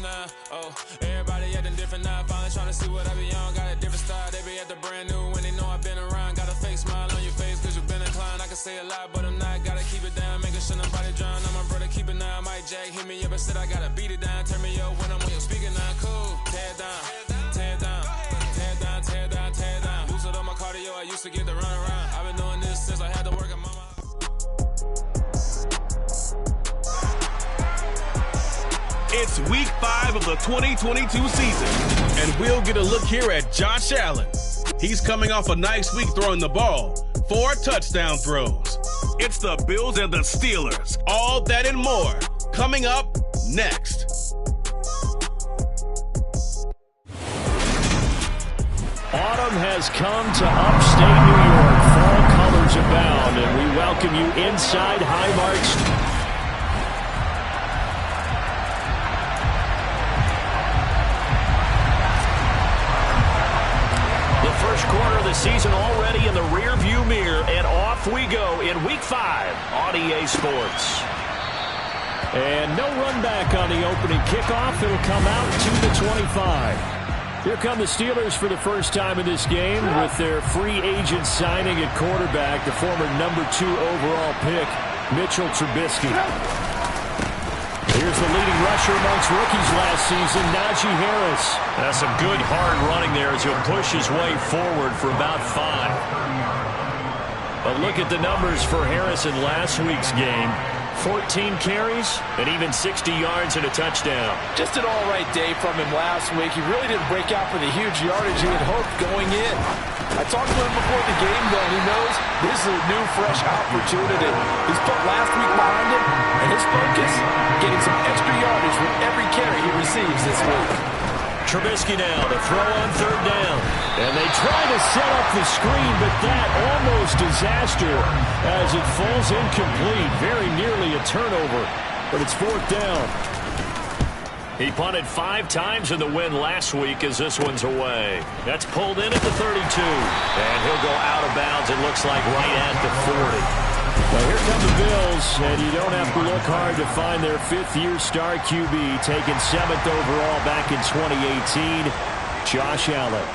now. Oh, everybody acting different now. Finally trying to see what I be on. Got a different style. They be at the brand new when they know I've been around. Got a fake smile on your face cause you've been inclined. I can say a lot, but I'm not. Gotta keep it down, making sure nobody drown. I'm my brother, keep it now. Mike Jack hit me up and said I gotta beat it down. Turn me up when I'm on your speaker now. Cool, tear it down, tear it down, tear it down, tear it down, tear it down. Boosted up my cardio, I used to get to run around. I've been doing this since I had to work at mama. It's week 5 of the 2022 season, and we'll get a look here at Josh Allen. He's coming off a nice week throwing the ball, 4 touchdown throws. It's the Bills and the Steelers. All that and more coming up next. Autumn has come to upstate New York. Fall colors abound, and we welcome you inside Highmark. First quarter of the season already in the rear-view mirror, and off we go in Week 5 on EA Sports. And no run back on the opening kickoff. It'll come out to the 25. Here come the Steelers for the first time in this game with their free agent signing at quarterback, the former number 2 overall pick, Mitchell Trubisky. Here's the leading rusher amongst rookies last season, Najee Harris. That's some good hard running there as he'll push his way forward for about 5. But look at the numbers for Harris in last week's game. 14 carries and even 60 yards and a touchdown. Just an all-right day from him last week. He really didn't break out for the huge yardage he had hoped going in. I talked to him before the game, though, and he knows this is a new, fresh opportunity. He's put last week behind him, and his focus, getting some extra yardage with every carry he receives this week. Trubisky now to throw on 3rd down. And they try to set up the screen, but that almost disaster as it falls incomplete. Very nearly a turnover, but it's 4th down. He punted 5 times in the win last week as this one's away. That's pulled in at the 32. And he'll go out of bounds, it looks like, right at the 40. Well, here come the Bills, and you don't have to look hard to find their 5th-year star QB, taken 7th overall back in 2018, Josh Allen.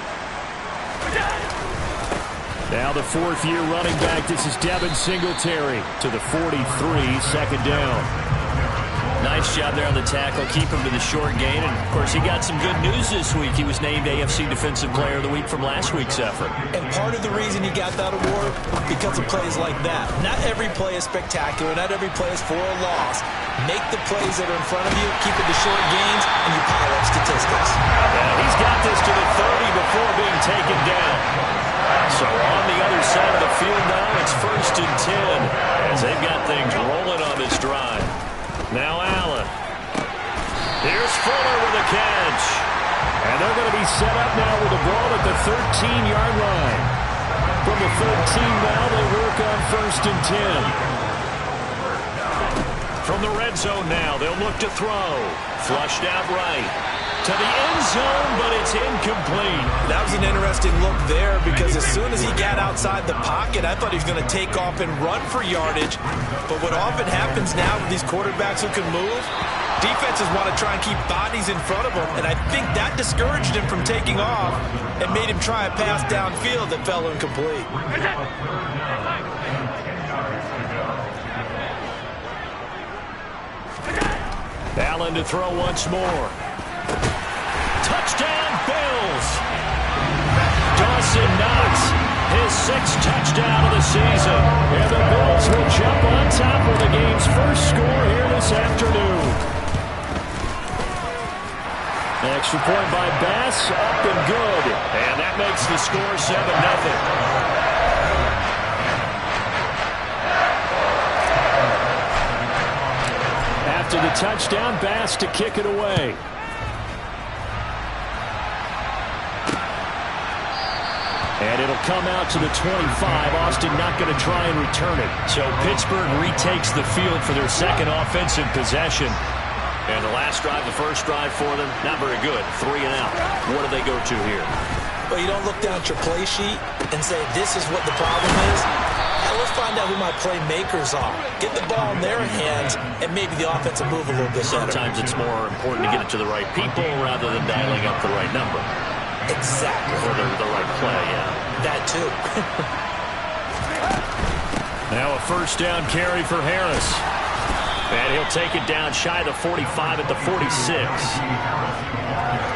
Now the 4th-year running back, this is Devin Singletary to the 43, 2nd down. Nice job there on the tackle, keep him to the short gain, and of course he got some good news this week. He was named AFC Defensive Player of the Week from last week's effort. And part of the reason he got that award, because of plays like that. Not every play is spectacular, not every play is for a loss. Make the plays that are in front of you, keep it to short gains, and you pile up statistics. Yeah, he's got this to the 30 before being taken down. So on the other side of the field now, it's 1st and 10, as they've got things rolling on this drive. Now Allen. Here's Fuller with a catch. And they're going to be set up now with the ball at the 13-yard line. From the 13 now, they work on 1st and 10. From the red zone now, they'll look to throw. Flushed out right. To the end zone, but it's incomplete. That was an interesting look there because as soon as he got outside the pocket, I thought he was going to take off and run for yardage. But what often happens now with these quarterbacks who can move, defenses want to try and keep bodies in front of them, and I think that discouraged him from taking off and made him try a pass downfield that fell incomplete. Allen to throw once more. Touchdown, Bills! Dawson Knox, his 6th touchdown of the season. And the Bills will jump on top of the game's first score here this afternoon. An extra point by Bass, up and good. And that makes the score 7-0. After the touchdown, Bass to kick it away. And it'll come out to the 25. Austin not going to try and return it. So Pittsburgh retakes the field for their 2nd offensive possession. And the last drive, the first drive for them, not very good. 3 and out. What do they go to here? Well, you don't look down at your play sheet and say, this is what the problem is. I let's find out who my playmakers are. Get the ball in their hands, and maybe the offense will move a little bit better. Sometimes it's more important to get it to the right people rather than dialing up the right number. Exactly. Or the right play, yeah. That too. Now a first down carry for Harris. And he'll take it down shy of the 45 at the 46.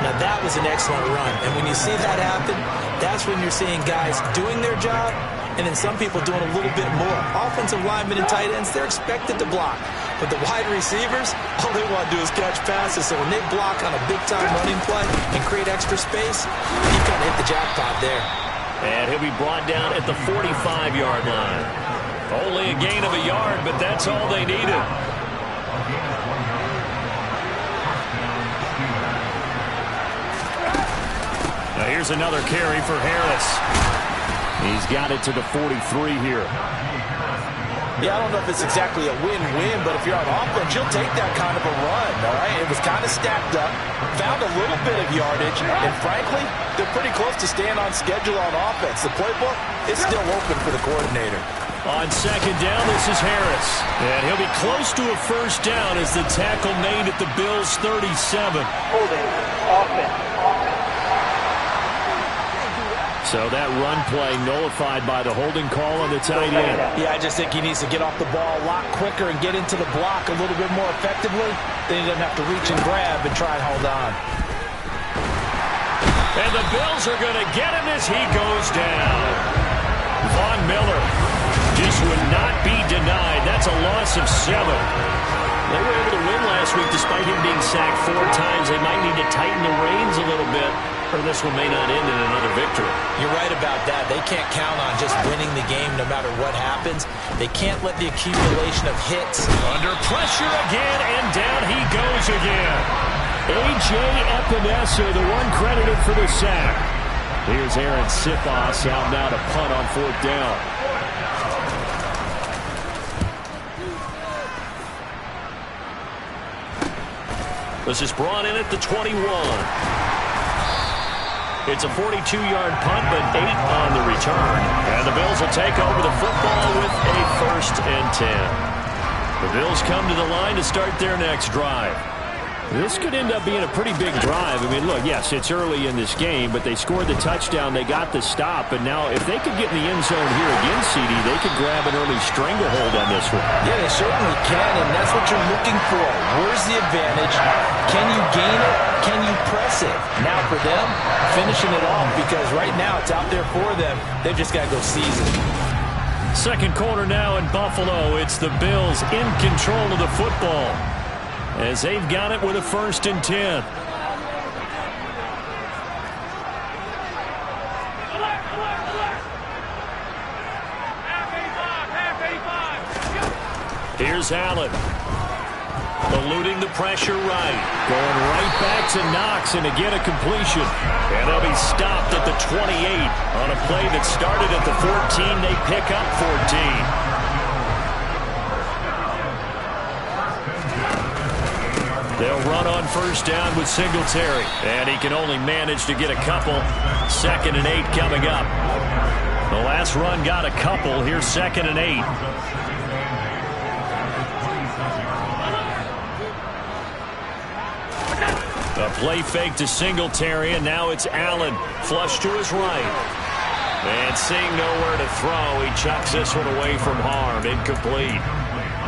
Now that was an excellent run. And when you see that happen, that's when you're seeing guys doing their job and then some people doing a little bit more. Offensive linemen and tight ends, they're expected to block. But the wide receivers, all they want to do is catch passes. So when they block on a big-time running play and create extra space, you kind of hit the jackpot there. And he'll be brought down at the 45-yard line. Only a gain of a yard, but that's all they needed. Now here's another carry for Harris. He's got it to the 43 here. Yeah, I don't know if it's exactly a win-win, but if you're on offense, you'll take that kind of a run, all right? It was kind of stacked up, found a little bit of yardage, and frankly, they're pretty close to staying on schedule on offense. The playbook is still open for the coordinator. On second down, this is Harris. And he'll be close to a first down as the tackle made at the Bills' 37. Holding, offense. So that run play nullified by the holding call on the tight end. Yeah, I just think he needs to get off the ball a lot quicker and get into the block a little bit more effectively. Then he doesn't have to reach and grab and try and hold on. And the Bills are going to get him as he goes down. Von Miller just would not be denied. That's a loss of 7. They were able to win last week despite him being sacked 4 times. They might need to tighten the reins a little bit, or this one may not end in another victory. You're right about that. They can't count on just winning the game no matter what happens. They can't let the accumulation of hits. Under pressure again, and down he goes again. A.J. Epinesa, the one credited for the sack. Here's Aaron Sipos out now to punt on 4th down. This is brought in at the 21. It's a 42-yard punt, but 8 on the return. And the Bills will take over the football with a 1st and 10. The Bills come to the line to start their next drive. This could end up being a pretty big drive. I mean, look, yes, it's early in this game, but they scored the touchdown. They got the stop. And now if they could get in the end zone here again, CD, they could grab an early stranglehold on this one. Yeah, they certainly can, and that's what you're looking for. Where's the advantage? Can you gain it? Can you press it? Now for them, finishing it off, because right now it's out there for them. They've just got to go seize it. Second quarter now in Buffalo. It's the Bills in control of the football as they've got it with a 1st and 10. Here's Allen. Eluding the pressure right. Going right back to Knox and again a completion. And they'll be stopped at the 28 on a play that started at the 14. They pick up 14. They'll run on first down with Singletary. And he can only manage to get a couple. 2nd and 8 coming up. The last run got a couple. Here's 2nd and 8. A play fake to Singletary, and now it's Allen. Flush to his right. And seeing nowhere to throw, he chucks this one away from harm. Incomplete.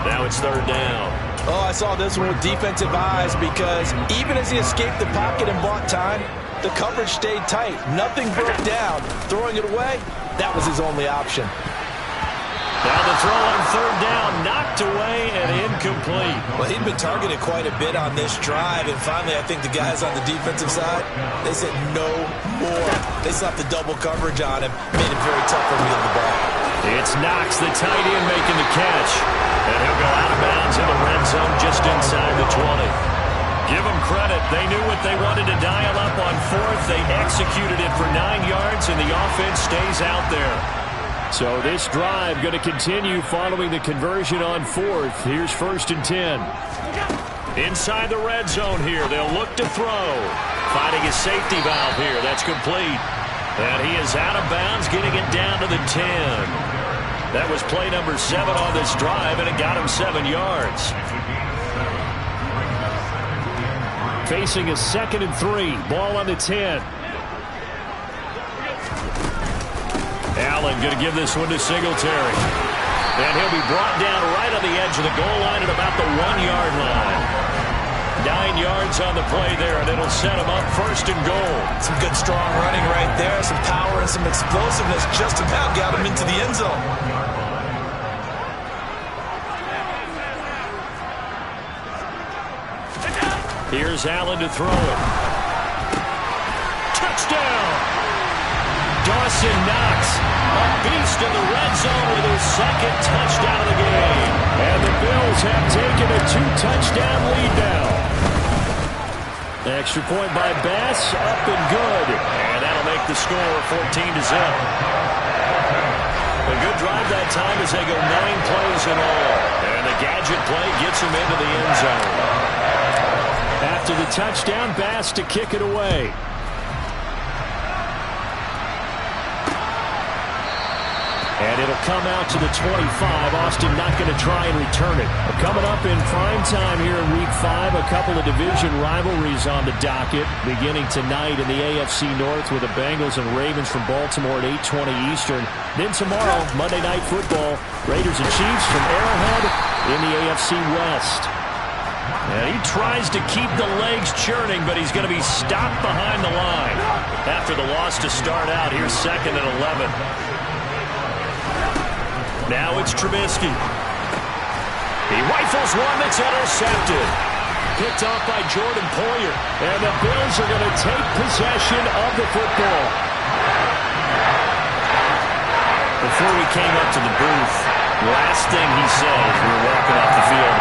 Now it's 3rd down. Oh, I saw this one with defensive eyes because even as he escaped the pocket and bought time, the coverage stayed tight. Nothing broke down. Throwing it away, that was his only option. Now the throw on 3rd down, knocked away and incomplete. Well, he'd been targeted quite a bit on this drive, and finally I think the guys on the defensive side, they said no more. They slapped the double coverage on him, made it very tough for him to get the ball. It's Knox, the tight end, making the catch. And he'll go out of bounds in the red zone just inside the 20. Give them credit. They knew what they wanted to dial up on 4th. They executed it for 9 yards, and the offense stays out there. So this drive going to continue following the conversion on 4th. Here's 1st and 10. Inside the red zone here. They'll look to throw. Finding a safety valve here. That's complete. And he is out of bounds, getting it down to the 10. That was play number 7 on this drive, and it got him 7 yards. Facing a 2nd and 3. Ball on the 10. Allen going to give this one to Singletary. And he'll be brought down right on the edge of the goal line at about the 1-yard line. 9 yards on the play there, and it'll set him up 1st and goal. Some good strong running right there. Some power and some explosiveness just about got him into the end zone. Here's Allen to throw it. Touchdown! Dawson Knox, a beast in the red zone with his 2nd touchdown of the game. And the Bills have taken a 2-touchdown lead now. Extra point by Bass, up and good. And that'll make the score 14-0. A good drive that time as they go 9 plays in all. And the gadget play gets him into the end zone. After the touchdown, Bass to kick it away. And it'll come out to the 25. Austin not going to try and return it. Coming up in prime time here in Week 5, a couple of division rivalries on the docket. Beginning tonight in the AFC North with the Bengals and Ravens from Baltimore at 8:20 Eastern. Then tomorrow, Monday Night Football, Raiders and Chiefs from Arrowhead in the AFC West. And he tries to keep the legs churning, but he's going to be stopped behind the line. After the loss to start out, here's 2nd and 11. Now it's Trubisky. He rifles one that's intercepted. Picked off by Jordan Poyer. And the Bills are going to take possession of the football. Before we came up to the booth, last thing he said as we were walking off the field,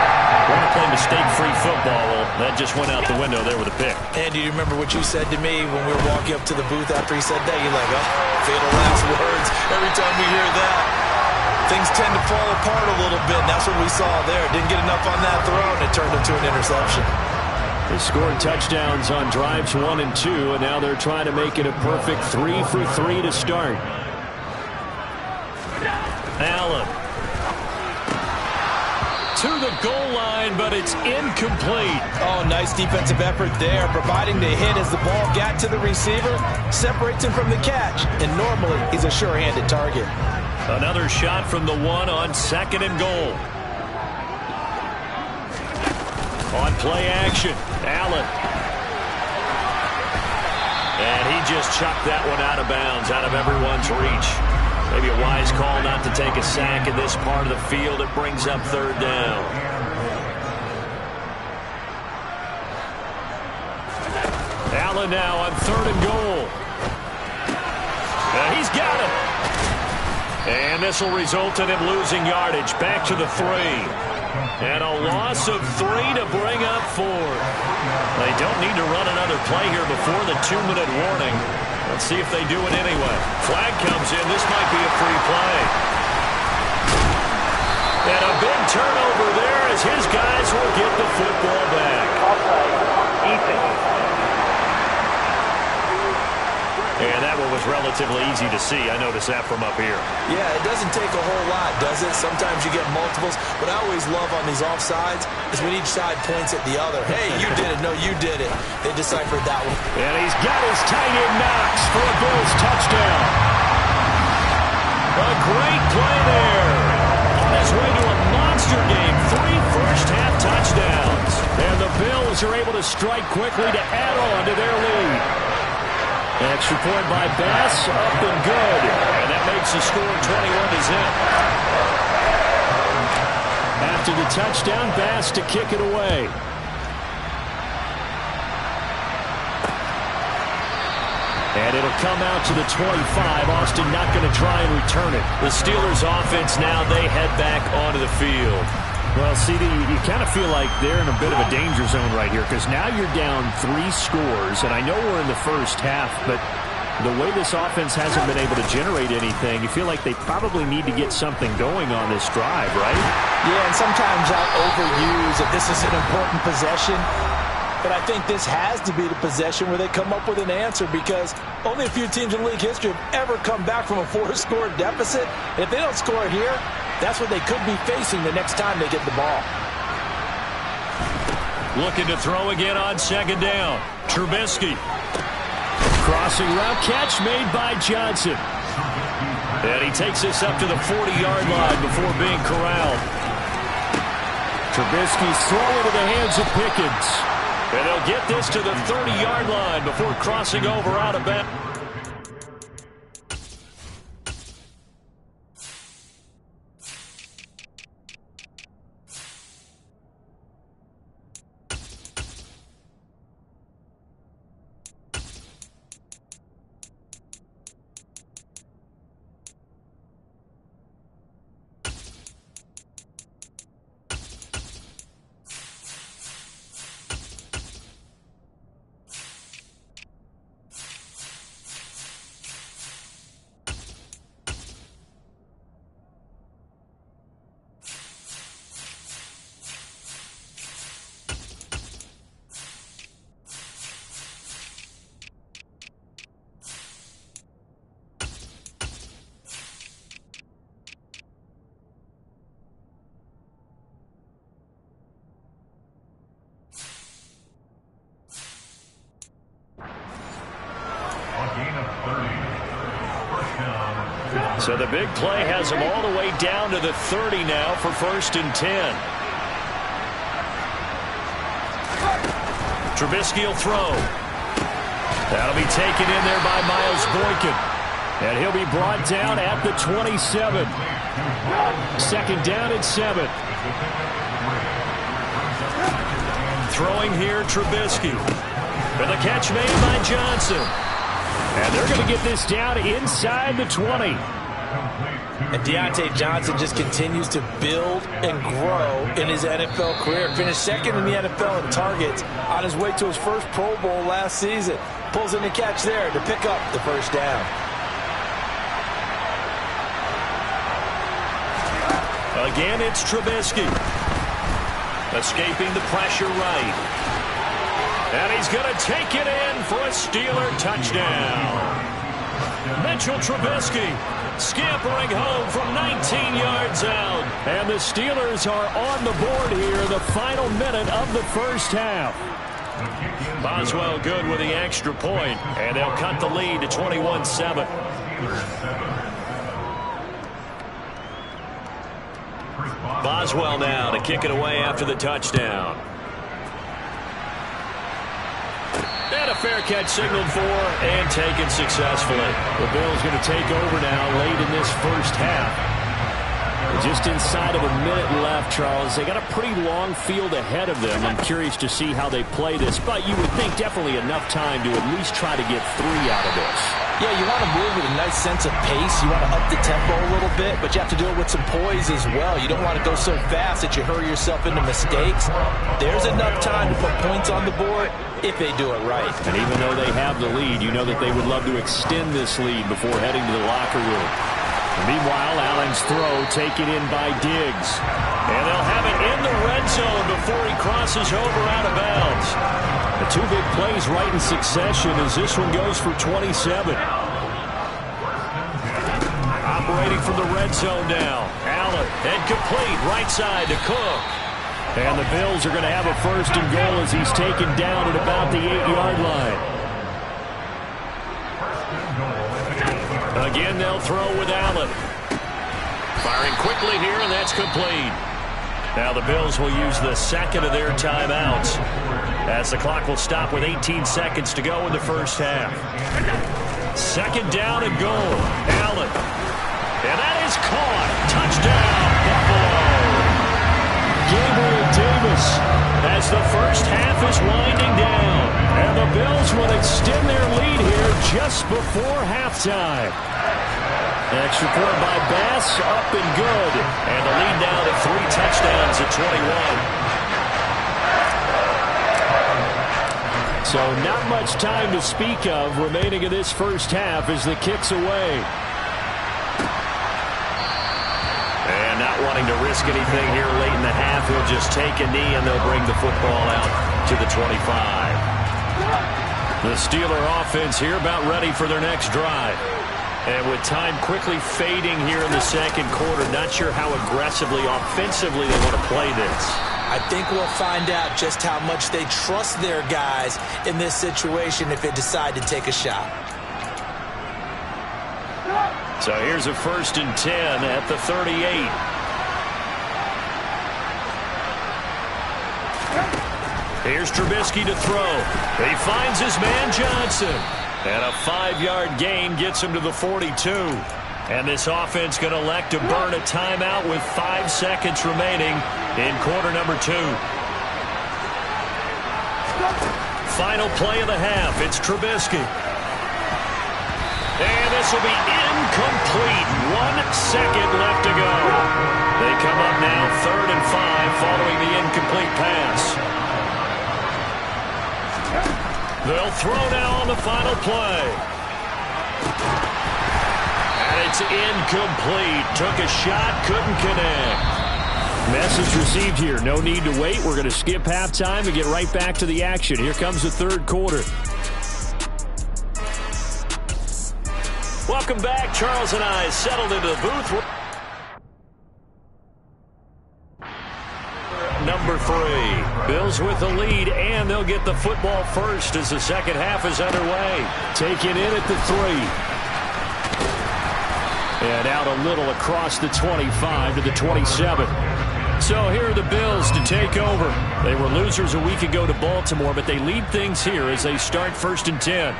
"Want to play mistake-free football." Well, that just went out the window there with a pick. And do you remember what you said to me when we were walking up to the booth after he said that? You're like, oh, fatal last words. Every time we hear that, things tend to fall apart a little bit, and that's what we saw there. Didn't get enough on that throw, and it turned into an interception. They scored touchdowns on drives 1 and 2, and now they're trying to make it a perfect 3 for 3 to start. Allen to the goal line, but it's incomplete. Oh, nice defensive effort there, providing the hit as the ball got to the receiver, separates him from the catch, and normally he's a sure-handed target. Another shot from the 1 on 2nd and goal. On play action, Allen. And he just chucked that one out of bounds, out of everyone's reach. Maybe a wise call not to take a sack in this part of the field. It brings up 3rd down. Allen now on 3rd and goal. And he's got it. And this will result in him losing yardage. Back to the 3. And a loss of 3 to bring up 4. They don't need to run another play here before the 2-minute warning. Let's see if they do it anyway. Flag comes in. This might be a free play. And a big turnover there as his guys will get the football back. And that one was relatively easy to see. I noticed that from up here. Yeah, it doesn't take a whole lot, does it? Sometimes you get multiples. What I always love on these offsides is when each side points at the other. Hey, you did it. No, you did it. They deciphered that one. And he's got his tight end Knox for a Bills touchdown. A great play there. On his way to a monster game. 3 first-half touchdowns. And the Bills are able to strike quickly to add on to their lead. Extra point by Bass, up and good. And that makes the score 21-0. After the touchdown, Bass to kick it away. And it'll come out to the 25. Austin not going to try and return it. The Steelers offense now, they head back onto the field. Well, CD, you kind of feel like they're in a bit of a danger zone right here because now you're down 3 scores, and I know we're in the first half, but the way this offense hasn't been able to generate anything, you feel like they probably need to get something going on this drive, right? Yeah, and sometimes I'll overuse if this is an important possession. But I think this has to be the possession where they come up with an answer, because only a few teams in league history have ever come back from a 4-score deficit. And if they don't score here, that's what they could be facing the next time they get the ball. Looking to throw again on second down. Trubisky. Crossing route, catch made by Johnson. And he takes this up to the 40-yard line before being corralled. Trubisky's throwing to the hands of Pickens. And they'll get this to the 30-yard line before crossing over out of bounds. So the big play has him all the way down to the 30 now for 1st and 10. Trubisky will throw. That'll be taken in there by Miles Boykin. And he'll be brought down at the 27. 2nd down and 7. Throwing here, Trubisky. And the catch made by Johnson. And they're going to get this down inside the 20. And Deontay Johnson just continues to build and grow in his NFL career. Finished 2nd in the NFL in targets on his way to his first Pro Bowl last season. Pulls in the catch there to pick up the 1st down. Again, it's Trubisky. Escaping the pressure right. And he's going to take it in for a Steeler touchdown. Mitchell Trubisky scampering home from 19 yards out. And the Steelers are on the board here, the final minute of the 1st half. Boswell good with the extra point, and they'll cut the lead to 21-7. Boswell now to kick it away after the touchdown. And a fair catch signaled for and taken successfully. The Bills going to take over now late in this 1st half. Just inside of a minute left, Charles. They got a pretty long field ahead of them. I'm curious to see how they play this, but you would think definitely enough time to at least try to get 3 out of this. Yeah, you want to move with a nice sense of pace. You want to up the tempo a little bit, but you have to do it with some poise as well. You don't want to go so fast that you hurry yourself into mistakes. There's enough time to put points on the board if they do it right. And even though they have the lead, you know that they would love to extend this lead before heading to the locker room. Meanwhile, Allen's throw taken in by Diggs. And they'll have it in the red zone before he crosses over out of bounds. The 2 big plays right in succession as this one goes for 27. Operating from the red zone now. Allen, and complete right side to Cook. And the Bills are going to have a 1st and goal as he's taken down at about the 8-yard line. Again, they'll throw with Allen. Firing quickly here, and that's complete. Now the Bills will use the 2nd of their timeouts as the clock will stop with 18 seconds to go in the 1st half. 2nd down and goal. Allen. And that is caught. Touchdown, Buffalo. Gabriel Davis as the 1st half is winding down. And the Bills will extend their lead here just before halftime. Extra point by Bass, up and good. And the lead now to 3 touchdowns at 21. So not much time to speak of remaining in this 1st half as the kick's away. And not wanting willing to risk anything here late in the half. He'll just take a knee, and they'll bring the football out to the 25. The Steeler offense here about ready for their next drive. And with time quickly fading here in the second quarter, not sure how aggressively, offensively they want to play this. I think we'll find out just how much they trust their guys in this situation if they decide to take a shot. So here's a 1st and 10 at the 38. Here's Trubisky to throw. He finds his man Johnson. And a 5-yard gain gets him to the 42. And this offense going to elect to burn a timeout with 5 seconds remaining in quarter number 2. Final play of the half. It's Trubisky. And this will be incomplete. 1 second left to go. They come up now 3rd and 5 following the incomplete pass. They'll throw now on the final play. And it's incomplete. Took a shot, couldn't connect. Message received here. No need to wait. We're going to skip halftime and get right back to the action. Here comes the 3rd quarter. Welcome back. Charles and I settled into the booth. Number 3. Bills with the lead, and they'll get the football first as the second half is underway. Taken in at the 3. And out a little across the 25 to the 27. So here are the Bills to take over. They were losers a week ago to Baltimore, but they lead things here as they start 1st and 10.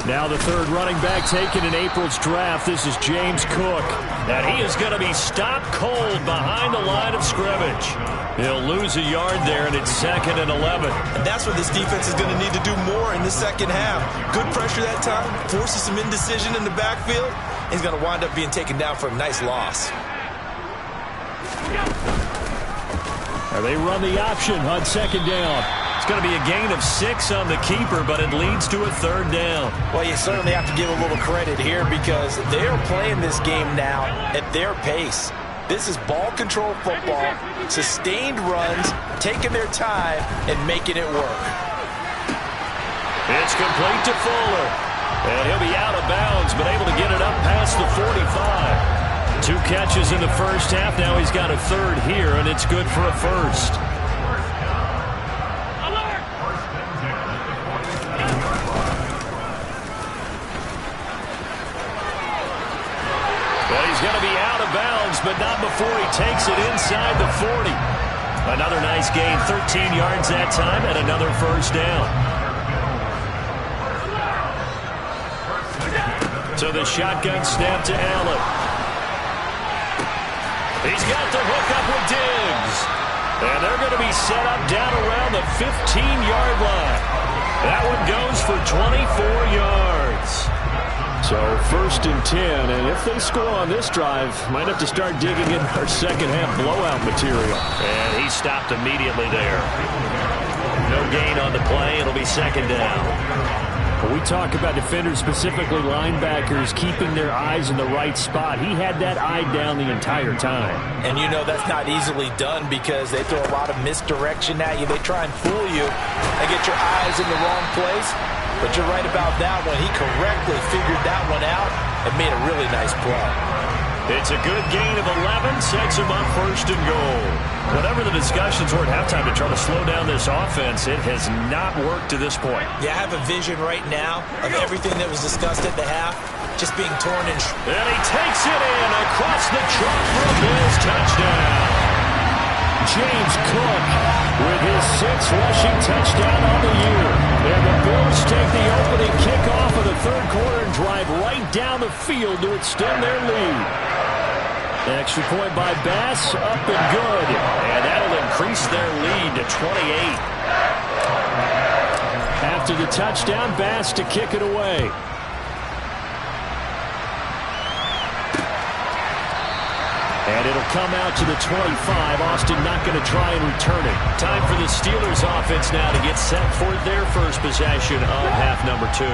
Now the 3rd running back taken in April's draft. This is James Cook. And he is going to be stopped cold behind the line of scrimmage. He'll lose a yard there, and it's 2nd and 11. And that's what this defense is going to need to do more in the second half. Good pressure that time, forces some indecision in the backfield. He's going to wind up being taken down for a nice loss. Now they run the option on 2nd down. It's going to be a gain of 6 on the keeper, but it leads to a 3rd down. Well, you certainly have to give a little credit here because they're playing this game now at their pace. This is ball control football, sustained runs, taking their time, and making it work. It's complete to Fuller. And he'll be out of bounds, but able to get it up past the 45. 2 catches in the first half. Now he's got a 3rd here, and it's good for a 1st. He's going to be out of bounds, but not before he takes it inside the 40. Another nice gain, 13 yards that time, and another 1st down. So the shotgun snap to Allen. He's got the hook up with Diggs. And they're going to be set up down around the 15-yard line. That one goes for 24 yards. So 1st and 10, and if they score on this drive, might have to start digging in our second half blowout material. And he stopped immediately there. No gain on the play. It'll be 2nd down. When we talk about defenders, specifically linebackers, keeping their eyes in the right spot, he had that eye down the entire time. And you know that's not easily done because they throw a lot of misdirection at you. They try and fool you and get your eyes in the wrong place. But you're right about that one. He correctly figured that one out and made a really nice play. It's a good gain of 11, sets him up 1st and goal. Whatever the discussions were at halftime to try to slow down this offense, it has not worked to this point. Yeah, I have a vision right now of everything that was discussed at the half just being torn in. And he takes it in across the chalk for a Bills touchdown. James Cook with his 6th rushing touchdown on the year. And the Bills take the opening kickoff of the 3rd quarter and drive right down the field to extend their lead. Extra point by Bass, up and good. And that'll increase their lead to 28. After the touchdown, Bass to kick it away. And it'll come out to the 25. Austin not going to try and return it. Time for the Steelers offense now to get set for their first possession of half number 2.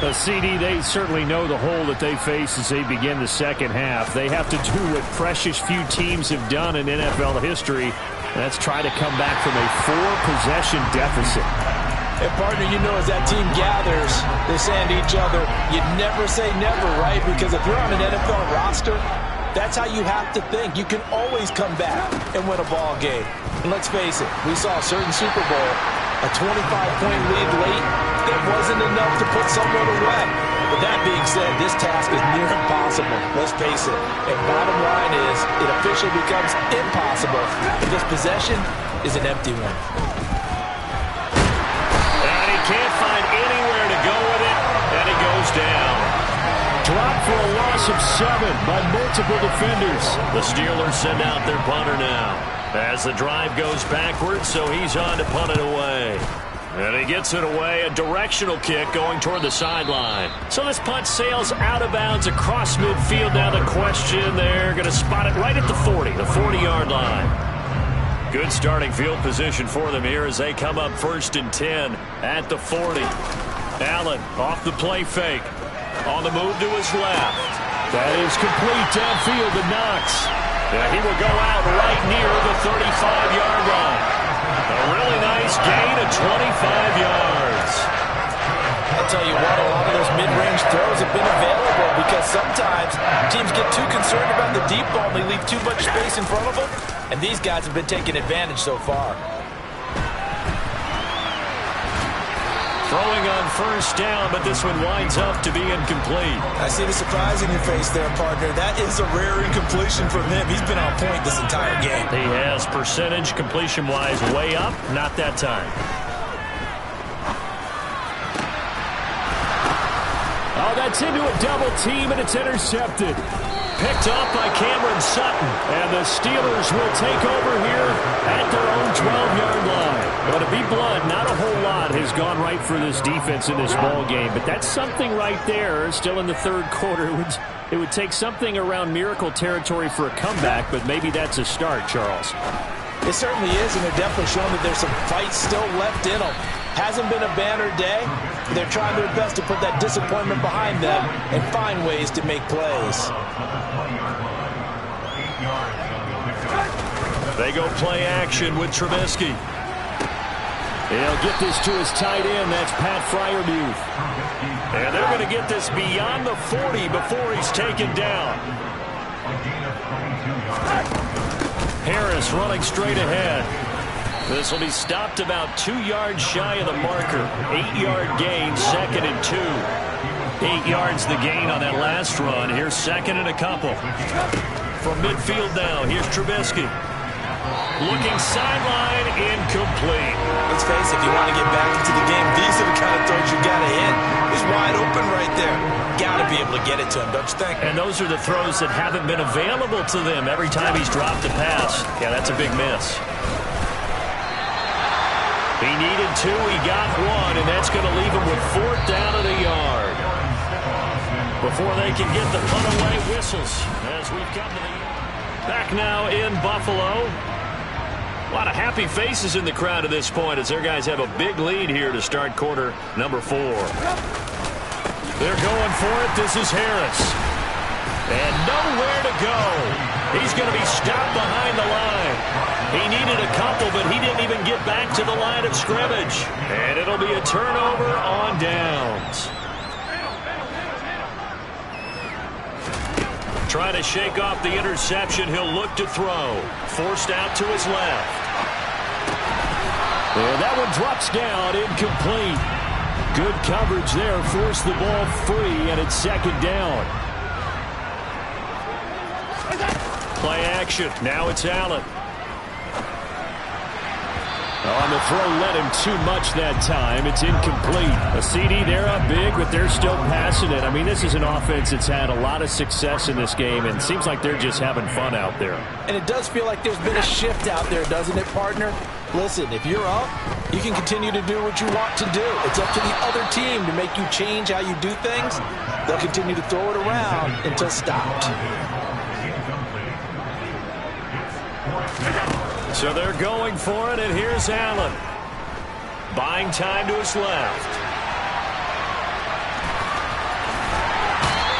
A CD, they certainly know the hole that they face as they begin the second half. They have to do what precious few teams have done in NFL history. That's try to come back from a 4-possession deficit. And partner, you know, as that team gathers, they're saying to each other, you never say never, right? Because if you're on an NFL roster, that's how you have to think. You can always come back and win a ball game. And let's face it, we saw a certain Super Bowl, a 25-point lead late, that wasn't enough to put someone away. But that being said, this task is near impossible. Let's face it. And bottom line is, it officially becomes impossible if this possession is an empty one. And he can't find anywhere to go with it, and he goes down. Dropped for a loss of 7 by multiple defenders. The Steelers send out their punter now. As the drive goes backwards, so he's on to punt it away. And he gets it away, a directional kick going toward the sideline. So this punt sails out of bounds across midfield. Now the question, they're going to spot it right at the 40, the 40-yard line. Good starting field position for them here as they come up 1st and 10 at the 40. Allen off the play fake. On the move to his left. That is complete downfield to Knox. Yeah, he will go out right near the 35-yard line. A really nice gain of 25 yards. I'll tell you what, a lot of those mid-range throws have been available because sometimes teams get too concerned about the deep ball and they leave too much space in front of them, and these guys have been taking advantage so far. Throwing on 1st down, but this one winds up to be incomplete. I see the surprise in your face there, partner. That is a rare incompletion from him. He's been on point this entire game. He has percentage completion-wise way up, not that time. Oh, that's into a double team, and it's intercepted. Picked off by Cameron Sutton, and the Steelers will take over here at their own 12-yard line. But to be blunt, not a whole lot has gone right for this defense in this ball game, but that's something right there. Still in the 3rd quarter, it would take something around miracle territory for a comeback, but maybe that's a start, Charles. It certainly is, and they're definitely showing that there's some fight still left in them. Hasn't been a banner day. They're trying their best to put that disappointment behind them and find ways to make plays. They go play action with Trubisky. He'll get this to his tight end. That's Pat Freiermuth. And they're going to get this beyond the 40 before he's taken down. Harris running straight ahead. This will be stopped about 2 yards shy of the marker. 8-yard gain, 2nd and 2. 8 yards the gain on that last run. Here's 2nd and a couple. From midfield now, here's Trubisky. Looking sideline, incomplete. Let's face it, if you want to get back into the game, these are the kind of throws you got to hit. He's wide open right there. Got to be able to get it to him, don't you think? And those are the throws that haven't been available to them every time he's dropped a pass. Yeah, that's a big miss. He needed 2, he got 1, and that's going to leave him with 4th down at a yard. Before they can get the punt away, whistles as we've come to the back now in Buffalo. A lot of happy faces in the crowd at this point as their guys have a big lead here to start quarter number 4. They're going for it. This is Harris. And nowhere to go. He's going to be stopped behind the line. He needed a couple, but he didn't even get back to the line of scrimmage. And it'll be a turnover on downs. Trying to shake off the interception. He'll look to throw. Forced out to his left. And that one drops down, incomplete. Good coverage there. Forced the ball free, and it's 2nd down. Play action. Now it's Allen. On the throw, led him too much that time. It's incomplete. A CD, they're up big, but they're still passing it. I mean, this is an offense that's had a lot of success in this game, and it seems like they're just having fun out there. And it does feel like there's been a shift out there, doesn't it, partner? Listen, if you're up, you can continue to do what you want to do. It's up to the other team to make you change how you do things. They'll continue to throw it around until stopped. So they're going for it, and here's Allen. Buying time to his left.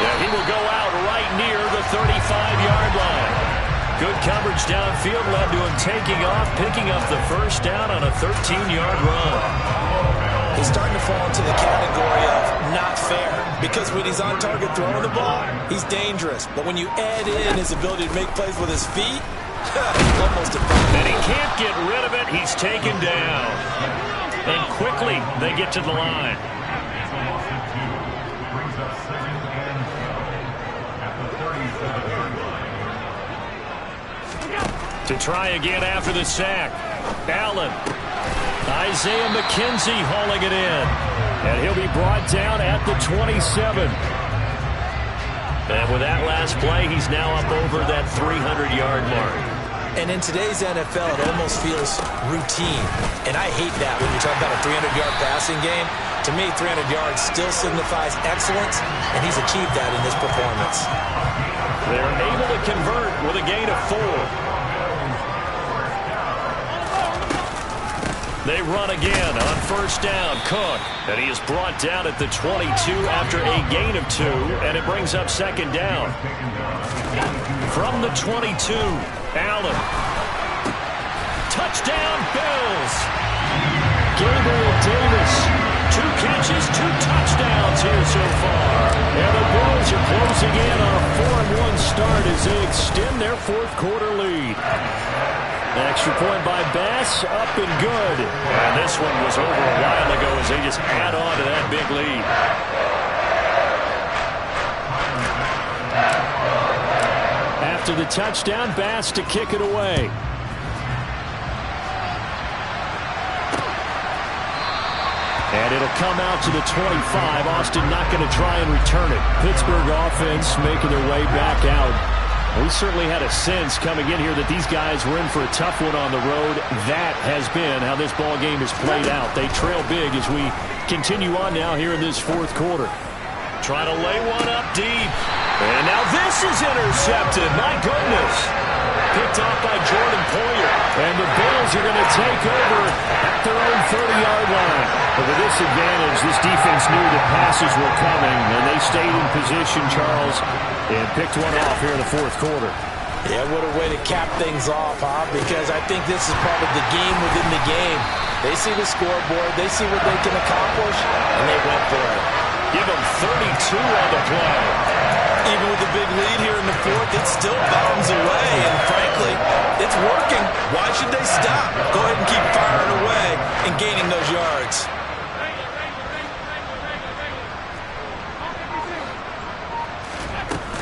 And he will go out right near the 35-yard line. Good coverage downfield led to him taking off, picking up the first down on a 13-yard run. He's starting to fall into the category of not fair, because when he's on target throwing the ball, he's dangerous. But when you add in his ability to make plays with his feet, almost a foul. And he can't get rid of it. He's taken down. And quickly they get to the line. To try again after the sack. Allen. Isaiah McKenzie hauling it in. And he'll be brought down at the 27. And with that last play, he's now up over that 300-yard mark. And in today's NFL, it almost feels routine. And I hate that when you're talking about a 300-yard passing game. To me, 300 yards still signifies excellence, and he's achieved that in this performance. They're able to convert with a gain of 4. They run again on first down. Cook. And he is brought down at the 22 after a gain of 2. And it brings up second down. From the 22, Allen. Touchdown, Bills. Gabriel Davis. 2 catches, 2 touchdowns here so far. And the Bills are closing in on a 4-1 start as they extend their fourth quarter lead. Extra point by Bass, up and good. And this one was over a while ago as they just add on to that big lead. After the touchdown, Bass to kick it away. And it'll come out to the 25. Austin not going to try and return it. Pittsburgh offense making their way back out. We certainly had a sense coming in here that these guys were in for a tough one on the road. That has been how this ball game has played out. They trail big as we continue on now here in this fourth quarter. Trying to lay one up deep. And now this is intercepted. My goodness. Picked off by Jordan Poyer. And the Bills are going to take over at their own 30-yard line. But with this advantage, this defense knew the passes were coming, and they stayed in position, Charles, and picked one off here in the fourth quarter. Yeah, what a way to cap things off, huh? Because I think this is part of the game within the game. They see the scoreboard, they see what they can accomplish, and they went for it. Give them 32 on the play. Even with the big lead here in the fourth, it still bounds away, and frankly, it's working. Why should they stop? Go ahead and keep firing away and gaining those yards.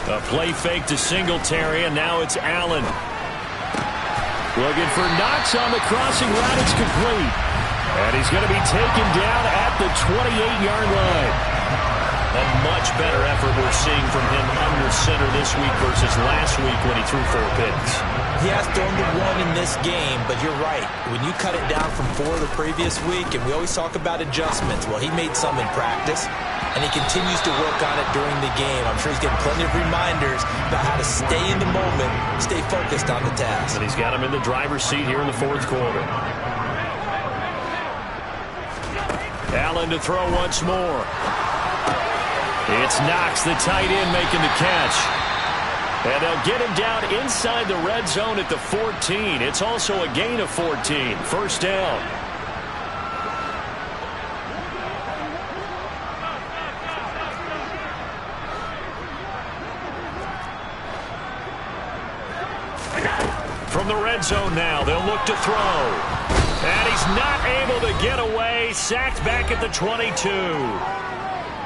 A play fake to Singletary, and now it's Allen. Looking for Knox on the crossing route. It's complete. And he's going to be taken down at the 28-yard line. A much better effort we're seeing from him under center this week versus last week when he threw 4 picks. He has thrown the 1 in this game, but you're right. When you cut it down from 4 the previous week, and we always talk about adjustments, well, he made some in practice, and he continues to work on it during the game. I'm sure he's getting plenty of reminders about how to stay in the moment, stay focused on the task. And he's got him in the driver's seat here in the fourth quarter. Allen to throw once more. It's Knox, the tight end, making the catch. And they'll get him down inside the red zone at the 14. It's also a gain of 14. First down. From the red zone now, they'll look to throw. And he's not able to get away. Sacked back at the 22.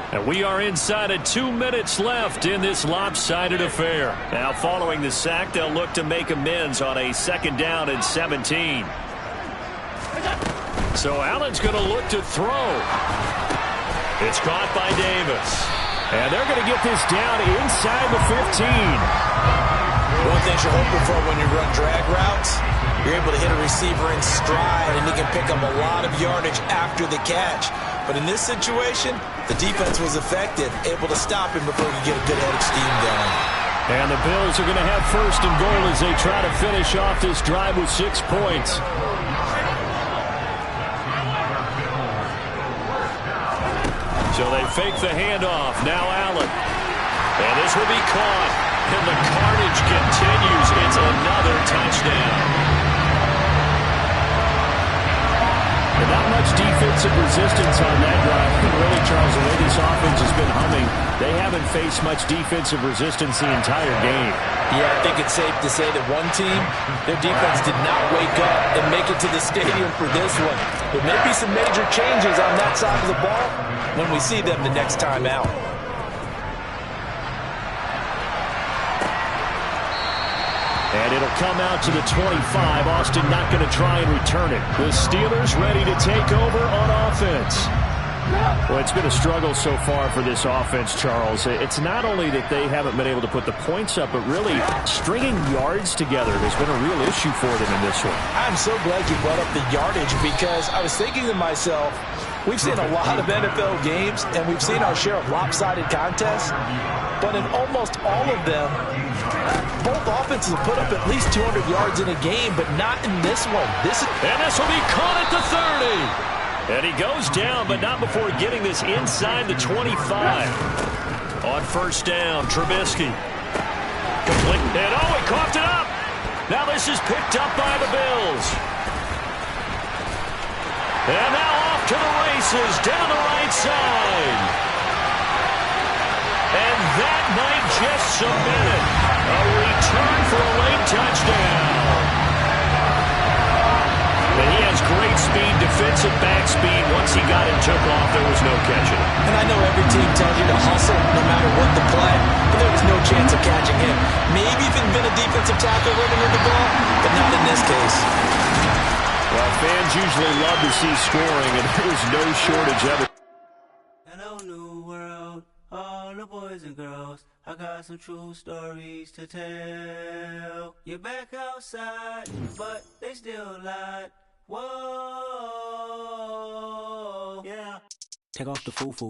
And we are inside of 2 minutes left in this lopsided affair. Now, following the sack, they'll look to make amends on a second down and 17. So Allen's going to look to throw. It's caught by Davis. And they're going to get this down inside the 15. One thing you're hoping for when you run drag routes, you're able to hit a receiver in stride, and he can pick up a lot of yardage after the catch. But in this situation, the defense was effective, able to stop him before he could get a good head of steam going. And the Bills are going to have first and goal as they try to finish off this drive with 6 points. So they fake the handoff. Now Allen. And this will be caught. And the carnage continues. It's another touchdown. And not much defensive resistance on that drive. Really, Charles, the way this offense has been humming, they haven't faced much defensive resistance the entire game. Yeah, I think it's safe to say that one team, their defense did not wake up and make it to the stadium for this one. There may be some major changes on that side of the ball when we see them the next time out. And it'll come out to the 25. Austin not going to try and return it. The Steelers ready to take over on offense. Well, it's been a struggle so far for this offense, Charles. It's not only that they haven't been able to put the points up, but really stringing yards together has been a real issue for them in this one. I'm so glad you brought up the yardage because I was thinking to myself, we've seen a lot of NFL games and we've seen our share of lopsided contests, but in almost all of them, both offenses have put up at least 200 yards in a game, but not in this one. And this will be caught at the 30. And he goes down, but not before getting this inside the 25. On first down, Trubisky. Complete. And oh, he coughed it up. Now this is picked up by the Bills. And now off to the races down the right side. And that might just submit it. A return for a late touchdown. And he has great speed, defensive back speed. Once he got and took off, there was no catching him. And I know every team tells you to hustle no matter what the play, but there was no chance of catching him. Maybe if it had been a defensive tackle running with the ball, but not in this case. Well, fans usually love to see scoring, and there's no shortage of it. Hello, new world, all the boys and girls. I got some true stories to tell. You're back outside, but they still lied. Whoa, yeah. Take off the foo-foo.